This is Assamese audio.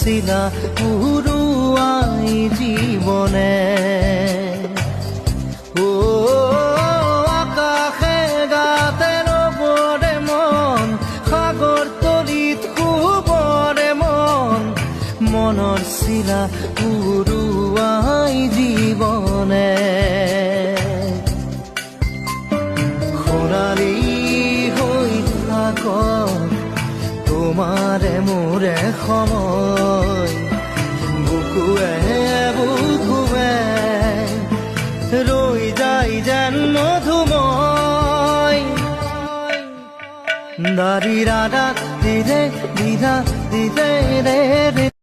চিলা উৰুৱাই জীৱনে আকাশে গাতে ৰবৰে মন সাগৰ তলিত শুবৰে মন মনৰ চিলা উৰুৱাই জীৱনে সোণালী হৈ থাকক তোমাৰে মোৰে সময় বুকুৱে বুকুৱে ৰৈ যায় যেন মধুময় দাৰি ৰাধা দিৰে দিৰা দিৰে ৰে